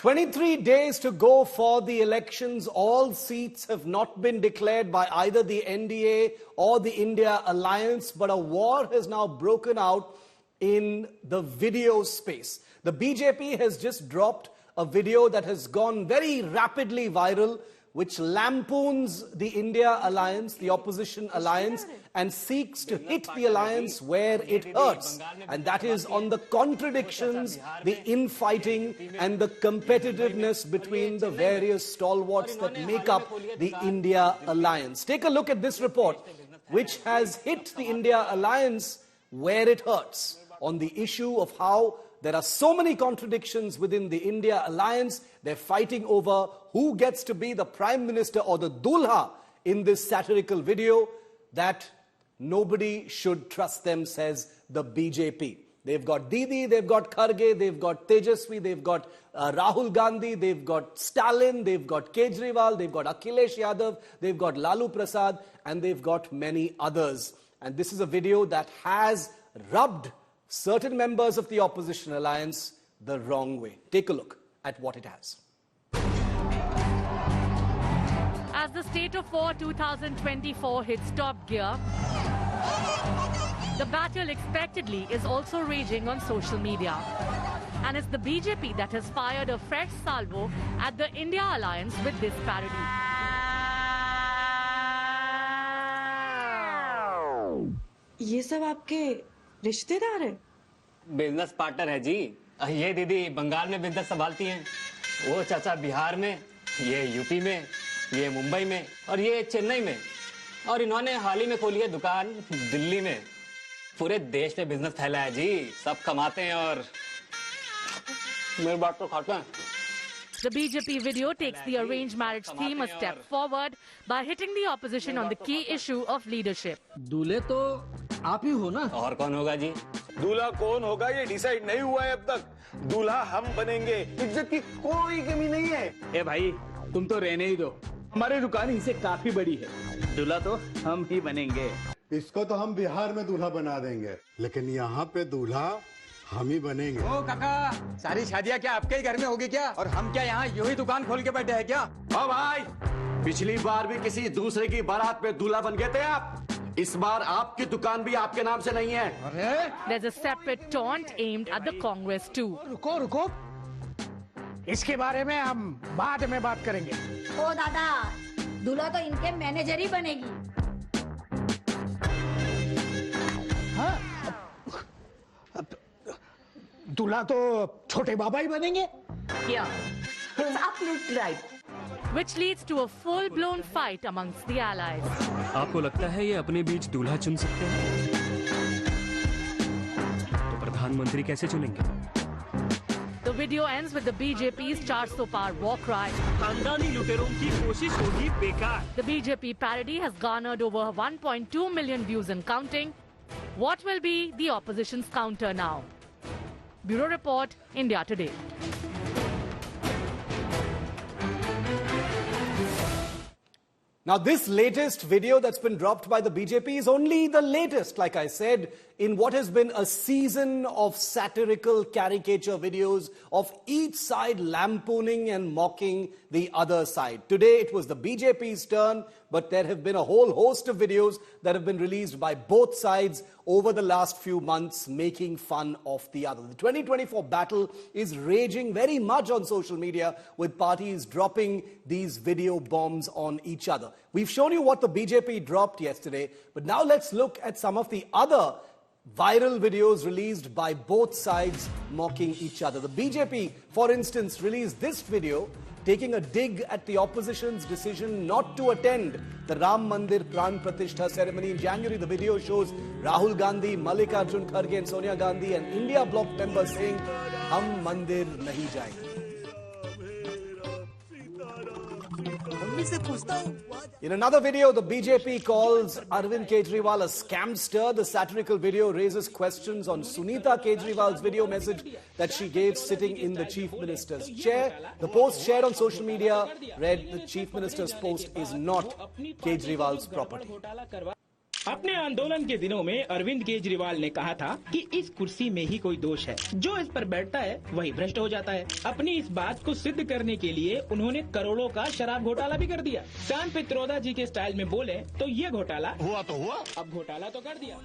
23 days to go for the elections. All seats have not been declared by either the NDA or the India Alliance, but a war has now broken out in the video space. The BJP has just dropped a video that has gone very rapidly viral, which lampoons the India Alliance, the opposition alliance, and seeks to hit the alliance where it hurts. And that is on the contradictions, the infighting, and the competitiveness between the various stalwarts that make up the India Alliance. Take a look at this report, which has hit the India Alliance where it hurts, on the issue of how there are so many contradictions within the India Alliance. They're fighting over who gets to be the Prime Minister or the Dulha in this satirical video, that nobody should trust them, says the BJP. They've got Didi, they've got Kharge, they've got Tejaswi, they've got Rahul Gandhi, they've got Stalin, they've got Kejriwal, they've got Akhilesh Yadav, they've got Lalu Prasad, and they've got many others. And this is a video that has rubbed certain members of the opposition alliance the wrong way. Take a look at what it has. As the State of War 2024 hits top gear, the battle expectedly is also raging on social media. And it's the BJP that has fired a fresh salvo at the India Alliance with this parody. ये सब आपके रिश्तेदार है? Business partner है जी। ये दीदी बंगाल में business संभालती हैं, वो चाचा बिहार में, ये यूपी में, ये मुंबई में और ये चेन्नई में, और इन्होंने हाल ही में खोली है दुकान दिल्ली में। पूरे देश में बिजनेस फैला है जी, सब कमाते हैं और मेरी बात तो खाते हैं। The BJP video takes the arranged marriage theme a step forward by hitting the opposition on the key issue of leadership. दूल्हे तो आप ही हो ना? और कौन होगा जी? दूल्हा कौन होगा ये डिसाइड नहीं हुआ है अब तक। दूल्हा हम बनेंगे, इज्जत की कोई कमी नहीं है। ए भाई, तुम तो रहने ही दो, हमारी दुकान इनसे काफी बड़ी है। दूल्हा तो हम ही बनेंगे। इसको तो हम बिहार में दूल्हा बना देंगे, लेकिन यहाँ पे दूल्हा हम ही बनेंगे। ओ काका, सारी शादियाँ क्या आपके ही घर में होगी क्या? और हम क्या यहाँ यूं ही दुकान खोल के बैठे हैं क्या? ओ भाई, पिछली बार भी किसी दूसरे की बारात पे दूल्हा बन गए थे आप। इस बार आपकी दुकान भी आपके नाम से नहीं है। अरे? There's a separate taunt aimed at the Congress too. रुको, इसके बारे में हम बाद में बात करेंगे। ओ दादा, दूल्हा तो इनके मैनेजर ही बनेगी। हाँ? दूल्हा तो छोटे बाबा ही बनेंगे। Yeah, it's absolutely right. Which leads to a full-blown fight amongst the allies. आपको लगता है ये अपने बीच दूल्हा चुन सकते हैं? तो प्रधानमंत्री कैसे चुनेंगे? The video ends with the BJP's 400 Par war cry. खानदानी लुटेरों की कोशिश होगी बेकार। The BJP parody has garnered over 1.2 million views and counting. What will be the opposition's counter now? Bureau Report, India Today. Now, this latest video that's been dropped by the BJP is only the latest, like I said, in what has been a season of satirical caricature videos of each side lampooning and mocking the other side. Today, it was the BJP's turn, but there have been a whole host of videos that have been released by both sides over the last few months, making fun of the other. The 2024 battle is raging very much on social media, with parties dropping these video bombs on each other. We've shown you what the BJP dropped yesterday, but now let's look at some of the other viral videos released by both sides mocking each other. The BJP, for instance, released this video taking a dig at the opposition's decision not to attend the Ram Mandir Pran Pratishtha ceremony in January. The video shows Rahul Gandhi, Mallikarjun Kharge and Sonia Gandhi and India Bloc members saying, "Hum mandir nahi jayenge." In another video, the BJP calls Arvind Kejriwal a scamster. The satirical video raises questions on Sunita Kejriwal's video message that she gave sitting in the Chief Minister's chair. The post shared on social media read, "The Chief Minister's post is not Kejriwal's property." अपने आंदोलन के दिनों में अरविंद केजरीवाल ने कहा था कि इस कुर्सी में ही कोई दोष है, जो इस पर बैठता है वही भ्रष्ट हो जाता है। अपनी इस बात को सिद्ध करने के लिए उन्होंने करोड़ों का शराब घोटाला भी कर दिया। चांद पित्रोदा जी के स्टाइल में बोले तो ये घोटाला हुआ तो हुआ, अब घोटाला तो कर दिया।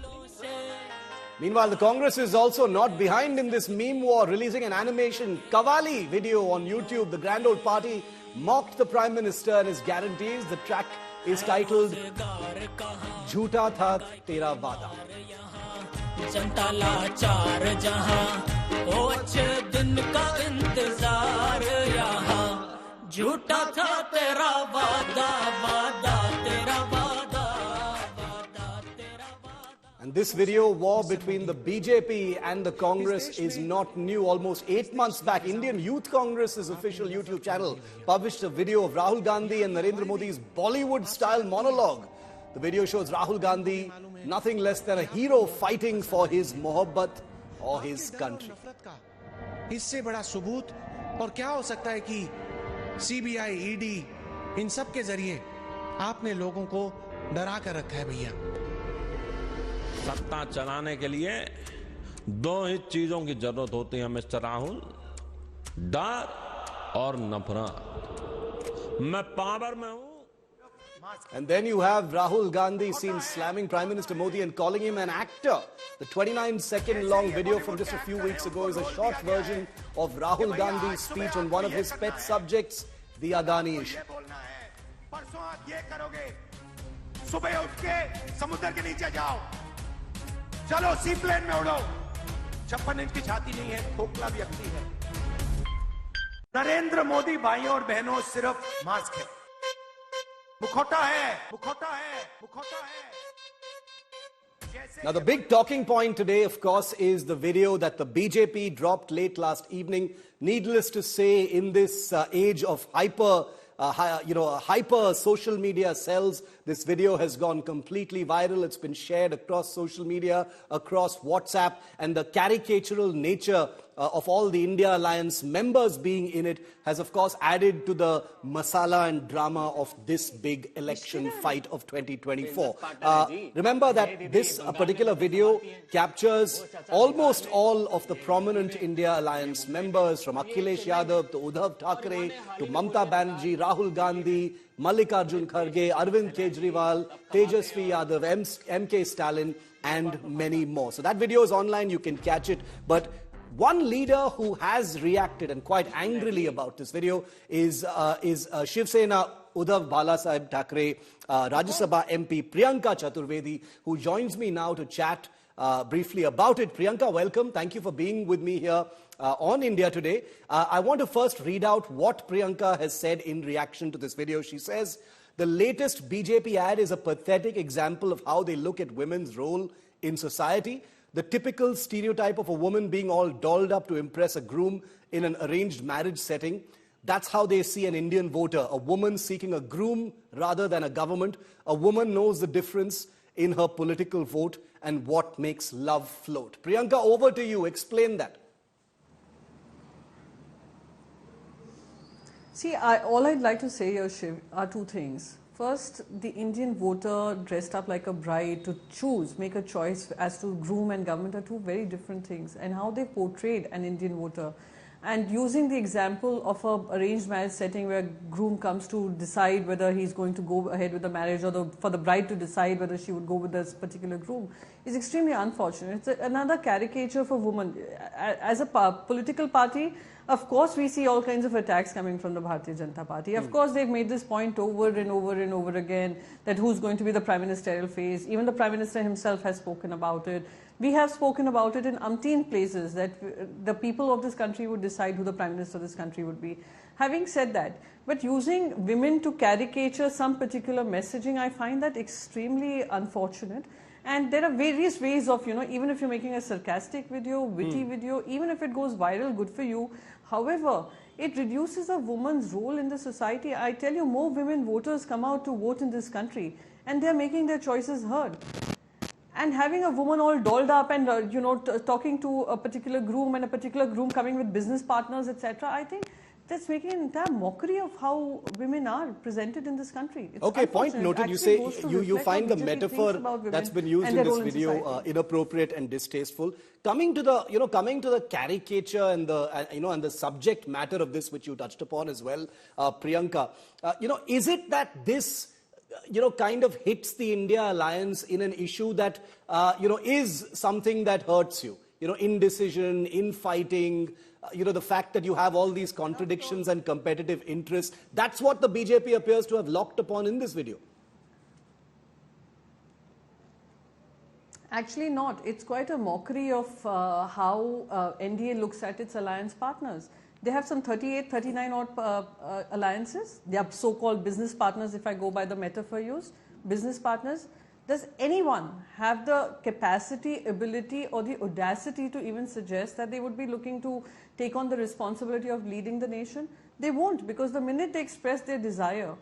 Meanwhile, the Congress is also not behind in this meme war, releasing an animation Kavali video on YouTube. The grand old party mocked the Prime Minister and his guarantees. The track is titled Jhoota Tha Tera Vada. जनता लाचार जहां ओ अच्छे दिन का इंतजार यहाँ झूठा था तेरा वादा वादा तेरा वादा वादा तेरा वादा. And this video war between the BJP and the Congress is not new. Almost 8 months back, Indian Youth Congress's official YouTube channel published a video of Rahul Gandhi and Narendra Modi's Bollywood-style monologue. The video shows Rahul Gandhi, nothing less than a hero fighting for his mohabbat or his country. इससे बड़ा सबूत और क्या हो सकता है कि CBI, ED इन सब के जरिए आपने लोगों को डरा कर रखा है भैया। सत्ता चलाने के लिए दो ही चीजों की जरूरत होती है मिस्टर राहुल, डर और नफरत। मैं पावर में हूं। And then you have Rahul Gandhi seen slamming Prime Minister Modi and calling him an actor. The 29-second long video from just a few weeks ago is a short version of Rahul Gandhi's speech on one of his pet subjects, the Adani issue. परसों आप ये करोगे, सुबह उठ के समुद्र के नीचे जाओ, चलो सी प्लेन में उड़ो, 56 इंच की छाती नहीं है, खोखला व्यक्ति है। नरेंद्र मोदी भाइयों और बहनों सिर्फ मास्क है, मुखौटा है, मुखौटा है, मुखौटा है। Now the big talking point today, of course, is the video that the BJP dropped late last evening. Needless to say, in this age of hyper social media cells, this video has gone completely viral. It's been shared across social media, across WhatsApp, and the caricatural nature of all the India Alliance members being in it has, of course, added to the masala and drama of this big election fight of 2024. Remember that this particular video captures almost all of the prominent India Alliance members, from Akhilesh Yadav to Uddhav Thackeray to Mamata Banerjee, Rahul Gandhi, Mallikarjun Kharge, Arvind Kejriwal, Tejasvi Yadav, MK Stalin, and many more. So that video is online, you can catch it. But one leader who has reacted, and quite angrily, about this video is Shiv Sena Uddhav Balasaheb Thackeray, Rajya Sabha MP Priyanka Chaturvedi, who joins me now to chat briefly about it. Priyanka, welcome. Thank you for being with me here on India Today. I want to first read out what Priyanka has said in reaction to this video. She says, the latest BJP ad is a pathetic example of how they look at women's role in society. The typical stereotype of a woman being all dolled up to impress a groom in an arranged marriage setting. That's how they see an Indian voter, a woman seeking a groom rather than a government. A woman knows the difference in her political vote and what makes love float. Priyanka, over to you. Explain that. See, all I'd like to say here, Shiv, are two things. First, the Indian voter dressed up like a bride to choose, make a choice as to groom and government are two very different things, and how they portrayed an Indian voter. And using the example of a arranged marriage setting where groom comes to decide whether he's going to go ahead with the marriage, or for the bride to decide whether she would go with this particular groom, is extremely unfortunate. It's another caricature of a woman. As a political party, of course, we see all kinds of attacks coming from the Bharatiya Janata Party. Of course, they've made this point over and over and over again, that who's going to be the prime ministerial face. Even the prime minister himself has spoken about it. We have spoken about it in umpteen places, that the people of this country would decide who the prime minister of this country would be. Having said that, but using women to caricature some particular messaging, I find that extremely unfortunate. And there are various ways of, even if you're making a sarcastic video, witty video, even if it goes viral, good for you. However, it reduces a woman's role in the society. I tell you, more women voters come out to vote in this country, and they're making their choices heard. And having a woman all dolled up and, talking to a particular groom, and a particular groom coming with business partners, etc., I think that's making an entire mockery of how women are presented in this country. It's okay, point noted. You say you find the BJP metaphor that's been used in this video inappropriate and distasteful. Coming to the caricature and the subject matter of this, which you touched upon as well, Priyanka. Is it that this kind of hits the India alliance in an issue that is something that hurts you? Indecision, infighting. The fact that you have all these contradictions and competitive interests, that's what the BJP appears to have locked upon in this video. Actually not. It's quite a mockery of how NDA looks at its alliance partners. They have some 38, 39 odd alliances. They are so-called business partners, if I go by the metaphor used. Business partners. Does anyone have the capacity, ability or the audacity to even suggest that they would be looking to take on the responsibility of leading the nation? They won't, because the minute they express their desire,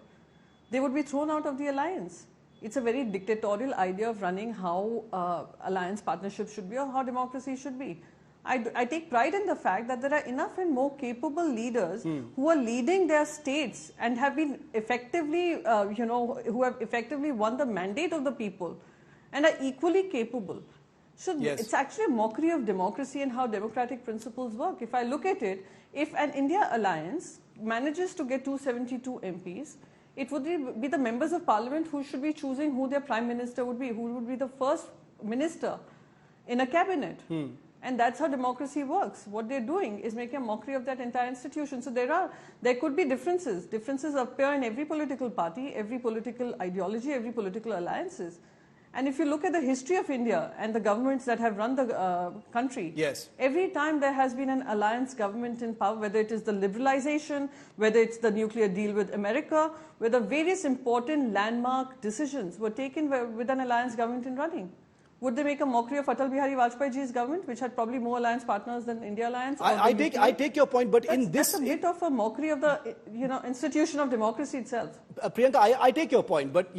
they would be thrown out of the alliance. It's a very dictatorial idea of running how alliance partnerships should be or how democracy should be. I take pride in the fact that there are enough and more capable leaders who are leading their states and have been effectively, who have effectively won the mandate of the people and are equally capable. So it's actually a mockery of democracy and how democratic principles work. If I look at it, if an India alliance manages to get 272 MPs, it would be the members of parliament who should be choosing who their prime minister would be, who would be the first minister in a cabinet. And that's how democracy works. What they're doing is making a mockery of that entire institution. So there could be differences. Differences appear in every political party, every political ideology, every political alliances. And if you look at the history of India and the governments that have run the country, every time there has been an alliance government in power, whether it is the liberalization, whether it's the nuclear deal with America, whether various important landmark decisions were taken with an alliance government in running. Would they make a mockery of Atal Bihari Vajpayee's government, which had probably more alliance partners than India Alliance? I take your point, but that's a bit of a mockery of the institution of democracy itself. Priyanka, I take your point, but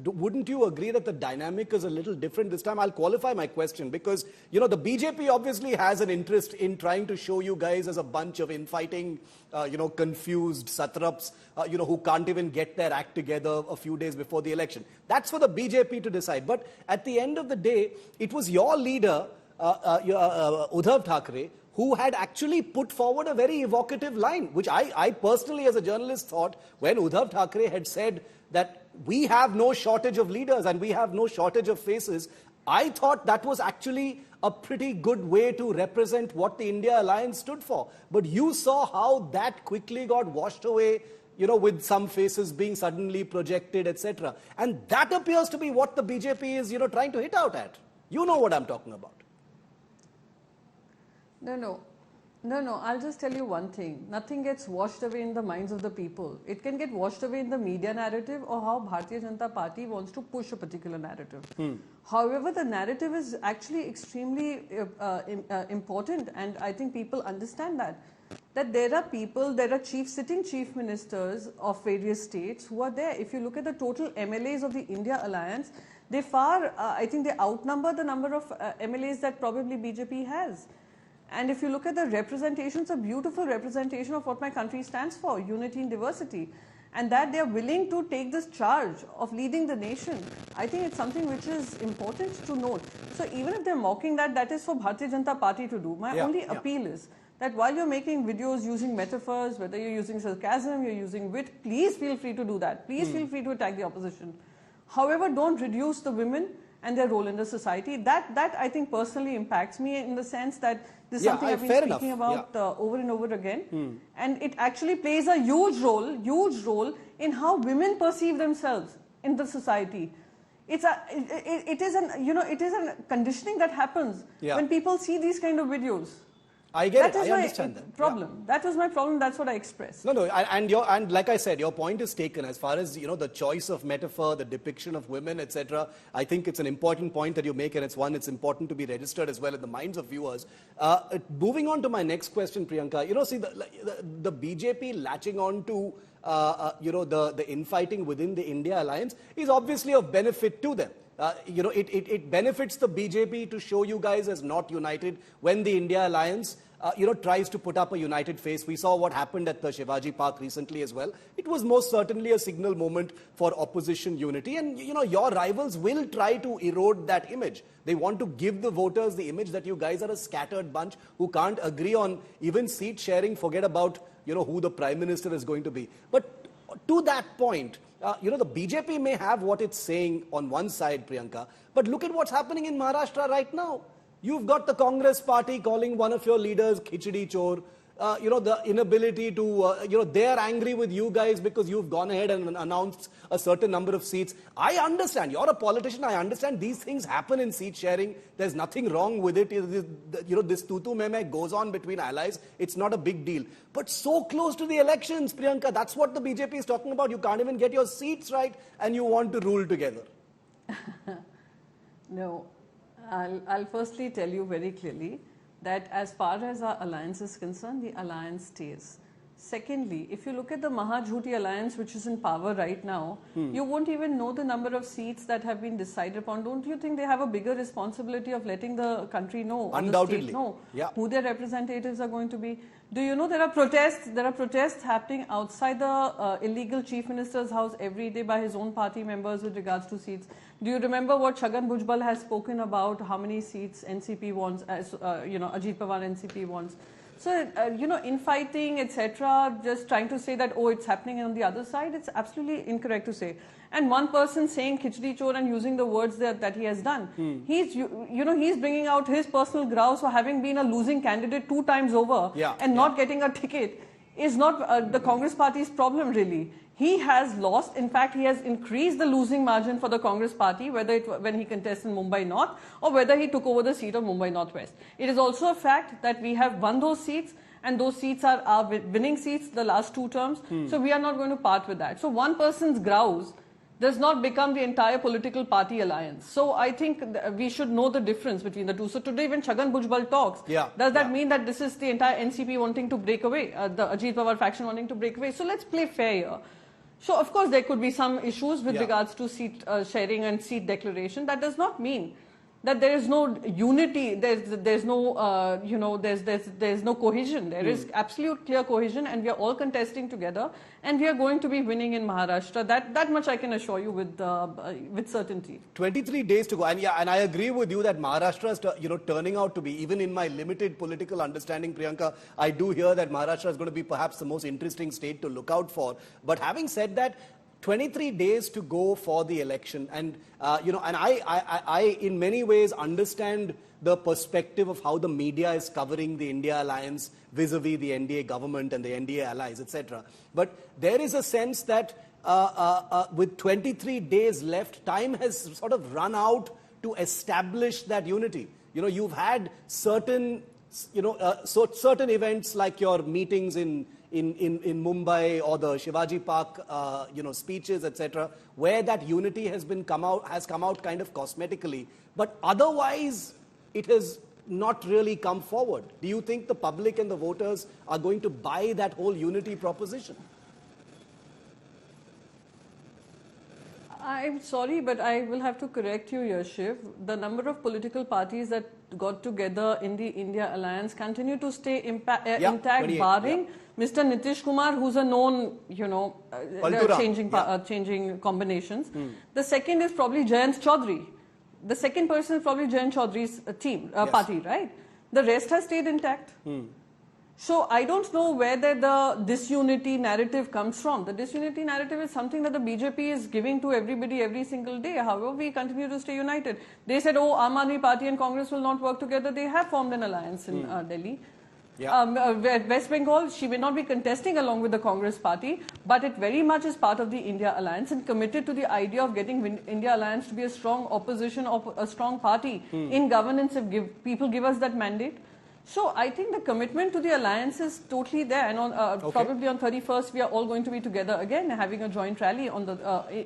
wouldn't you agree that the dynamic is a little different this time? I'll qualify my question because the BJP obviously has an interest in trying to show you guys as a bunch of infighting, confused satraps, who can't even get their act together a few days before the election. That's for the BJP to decide. But at the end of the day, it was your leader, Uddhav Thackeray, who had actually put forward a very evocative line, which I personally as a journalist thought when Uddhav Thackeray had said that we have no shortage of leaders and we have no shortage of faces. I thought that was actually a pretty good way to represent what the India Alliance stood for. But you saw how that quickly got washed away, with some faces being suddenly projected, etc. And that appears to be what the BJP is, trying to hit out at. You know what I'm talking about. No, I'll just tell you one thing. Nothing gets washed away in the minds of the people. It can get washed away in the media narrative or how Bharatiya Janata Party wants to push a particular narrative. However, the narrative is actually extremely important, and I think people understand that there are sitting chief ministers of various states who are there. If you look at the total MLAs of the India Alliance, they I think they outnumber the number of MLAs that probably BJP has. And if you look at the representation, it's a beautiful representation of what my country stands for, unity in diversity. And that they are willing to take this charge of leading the nation. I think it's something which is important to note. So even if they're mocking that is for Bharatiya Janata Party to do. My only appeal is that while you're making videos using metaphors, whether you're using sarcasm, you're using wit, please feel free to do that. Please feel free to attack the opposition. However, don't reduce the women and their role in the society. That I think personally impacts me in the sense that this is something I've been speaking about over and over again. And it actually plays a huge role in how women perceive themselves in the society. It is a conditioning that happens when people see these kind of videos. I get it. I understand that. Problem. That was my problem. That's what I expressed. No, and like I said, your point is taken as far as the choice of metaphor, the depiction of women, etc. I think it's an important point that you make, and it's important to be registered as well in the minds of viewers. Moving on to my next question, Priyanka. See the BJP latching on to the infighting within the India Alliance is obviously of benefit to them. It benefits the BJP to show you guys as not united when the India alliance tries to put up a united face. We saw what happened at the Shivaji Park recently as well. It was most certainly a signal moment for opposition unity. And, your rivals will try to erode that image. They want to give the voters the image that you guys are a scattered bunch who can't agree on even seat sharing, forget about, who the Prime Minister is going to be. But to that point, the BJP may have what it's saying on one side, Priyanka, but look at what's happening in Maharashtra right now. You've got the Congress party calling one of your leaders Khichdi Chor. The inability to, they're angry with you guys because you've gone ahead and announced a certain number of seats. I understand. You're a politician. I understand these things happen in seat sharing. There's nothing wrong with it. This tutu meme goes on between allies. It's not a big deal. But so close to the elections, Priyanka, that's what the BJP is talking about. You can't even get your seats right and you want to rule together. No. I'll firstly tell you very clearly that as far as our alliance is concerned, the alliance stays. Secondly, if you look at the Mahajhuti alliance, which is in power right now, you won't even know the number of seats that have been decided upon. Don't you think they have a bigger responsibility of letting the country know, or the state know, who their representatives are going to be? Do you know there are protests? There are protests happening outside the illegal chief minister's house every day by his own party members with regards to seats. Do you remember what Chhagan Bhujbal has spoken about? How many seats NCP wants? Ajit Pawar NCP wants. So, infighting, etc., just trying to say that, oh, it's happening on the other side, it's absolutely incorrect to say. And one person saying Khichdi Chor and using the words that he has done, he's bringing out his personal grouse for having been a losing candidate 2 times over and not getting a ticket is not the Congress party's problem, really. He has lost. In fact, he has increased the losing margin for the Congress party, whether when he contests in Mumbai North or whether he took over the seat of Mumbai Northwest. It is also a fact that we have won those seats, and those seats are our winning seats the last 2 terms. So we are not going to part with that. So one person's grouse does not become the entire political party alliance. So I think we should know the difference between the two. So today when Chhagan Bhujbal talks, does that mean that this is the entire NCP wanting to break away, the Ajit Pawar faction wanting to break away? So let's play fair here. So, of course, there could be some issues with regards to seat sharing and seat declaration. That does not mean that there is no unity, there's no, there's no cohesion. There is absolute clear cohesion, and we are all contesting together, and we are going to be winning in Maharashtra. That much I can assure you with certainty. 23 days to go, and I agree with you that Maharashtra is, turning out to be, even in my limited political understanding, Priyanka, I do hear that Maharashtra is going to be perhaps the most interesting state to look out for. But having said that, 23 days to go for the election, and I in many ways understand the perspective of how the media is covering the India alliance vis-a-vis the NDA government and the NDA allies, etc. But there is a sense that with 23 days left, time has sort of run out to establish that unity. You've had certain certain events like your meetings in Mumbai or the Shivaji Park, speeches, etc., where that unity has come out kind of cosmetically, but otherwise it has not really come forward. Do you think the public and the voters are going to buy that whole unity proposition? I'm sorry, but I will have to correct you here, Shiv. The number of political parties that got together in the India alliance continue to stay intact, barring Mr. Nitish Kumar, who's a known, changing combinations. The second is probably Jayant Chaudhary. The second person is probably Jayant Chaudhary's team, party, right? The rest has stayed intact. So I don't know whether the disunity narrative comes from. The disunity narrative is something that the BJP is giving to everybody every single day. However, we continue to stay united. They said, oh, Aam Aadmi Party and Congress will not work together. They have formed an alliance in Delhi. West Bengal, she may not be contesting along with the Congress party, but it very much is part of the India alliance and committed to the idea of getting India alliance to be a strong opposition, a strong party in governance if people give us that mandate. So I think the commitment to the alliance is totally there, and probably on 31st we are all going to be together again having a joint rally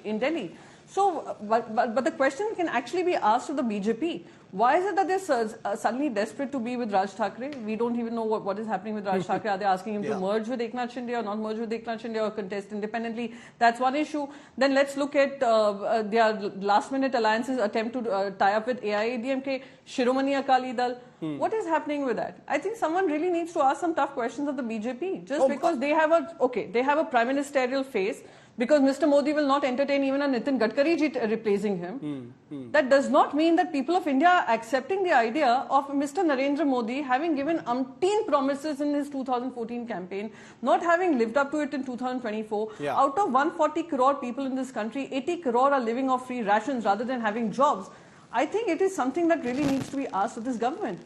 in Delhi. So, but the question can actually be asked to the BJP. Why is it that they're suddenly desperate to be with Raj Thackeray? We don't even know what is happening with Raj Thackeray. Are they asking him to merge with Eknath Shinde or not merge with Eknath Shinde or contest independently? That's one issue. Then let's look at their last-minute alliances attempt to tie up with AIADMK, Shiromani Akali Dal. What is happening with that? I think someone really needs to ask some tough questions of the BJP. Just because they have a prime ministerial face, because Mr. Modi will not entertain even a Nitin Gadkari ji replacing him. That does not mean that people of India are accepting the idea of Mr. Narendra Modi having given umpteen promises in his 2014 campaign, not having lived up to it in 2024. Out of 140 crore people in this country, 80 crore are living off free rations rather than having jobs. I think it is something that really needs to be asked of this government.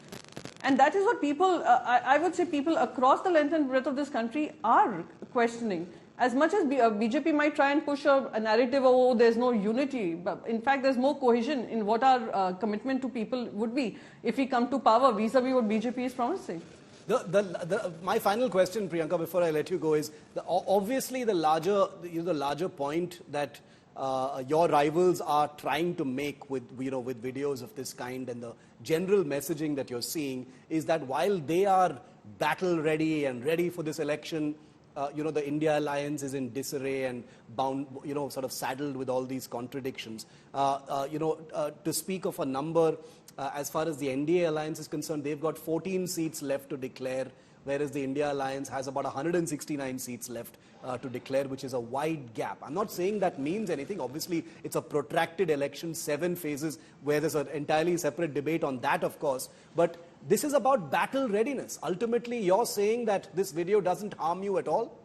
And that is what people, I would say people across the length and breadth of this country are questioning. As much as BJP might try and push a narrative of, oh, there's no unity, but in fact, there's more cohesion in what our commitment to people would be if we come to power vis-a-vis what BJP is promising. My final question, Priyanka, before I let you go, is obviously the larger point that your rivals are trying to make with videos of this kind, and the general messaging that you're seeing is that while they are battle ready and ready for this election, the India alliance is in disarray and bound, sort of saddled with all these contradictions. To speak of a number, as far as the NDA alliance is concerned, they've got 14 seats left to declare, whereas the India alliance has about 169 seats left to declare, which is a wide gap. I'm not saying that means anything. Obviously, it's a protracted election, 7 phases, where there's an entirely separate debate on that, of course. But this is about battle readiness. Ultimately, you're saying that this video doesn't harm you at all?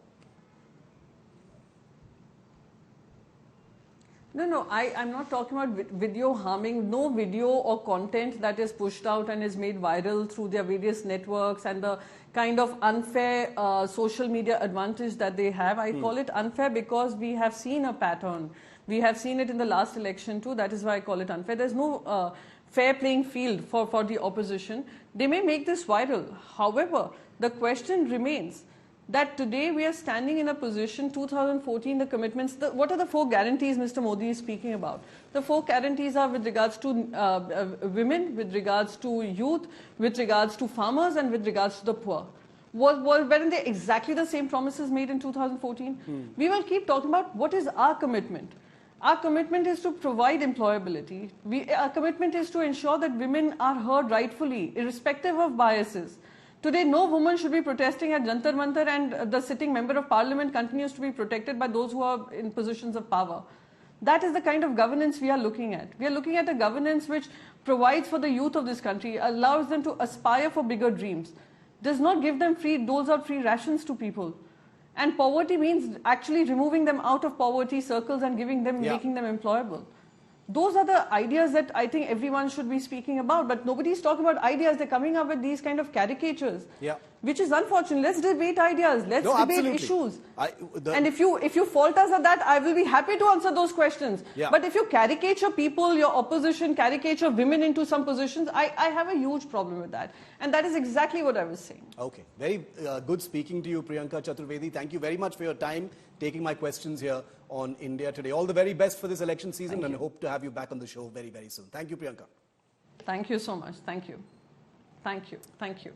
No, I'm not talking about video harming. No video or content that is pushed out and is made viral through their various networks and the kind of unfair social media advantage that they have. I call it unfair because we have seen a pattern. We have seen it in the last election too. That is why I call it unfair. There's no fair playing field for the opposition. They may make this viral. However, the question remains that today we are standing in a position, 2014, the commitments, what are the 4 guarantees Mr. Modi is speaking about? The 4 guarantees are with regards to women, with regards to youth, with regards to farmers, and with regards to the poor. Weren't they exactly the same promises made in 2014? We will keep talking about what is our commitment. Our commitment is to provide employability. Our commitment is to ensure that women are heard rightfully, irrespective of biases. Today, no woman should be protesting at Jantar Mantar, and the sitting member of parliament continues to be protected by those who are in positions of power. That is the kind of governance we are looking at. We are looking at a governance which provides for the youth of this country, allows them to aspire for bigger dreams, does not give them doles out free rations to people. And poverty means actually removing them out of poverty circles and giving them, making them employable. Those are the ideas that I think everyone should be speaking about, but nobody's talking about ideas. They're coming up with these kind of caricatures, which is unfortunate. Let's debate ideas. Let's debate issues. And if you fault us at that, I will be happy to answer those questions. But if you caricature people, your opposition, caricature women into some positions, I have a huge problem with that. And that is exactly what I was saying. Okay. Very good speaking to you, Priyanka Chaturvedi. Thank you very much for your time, taking my questions here on India Today. All the very best for this election season, and hope to have you back on the show very, very soon. Thank you, Priyanka. Thank you so much. Thank you. Thank you. Thank you.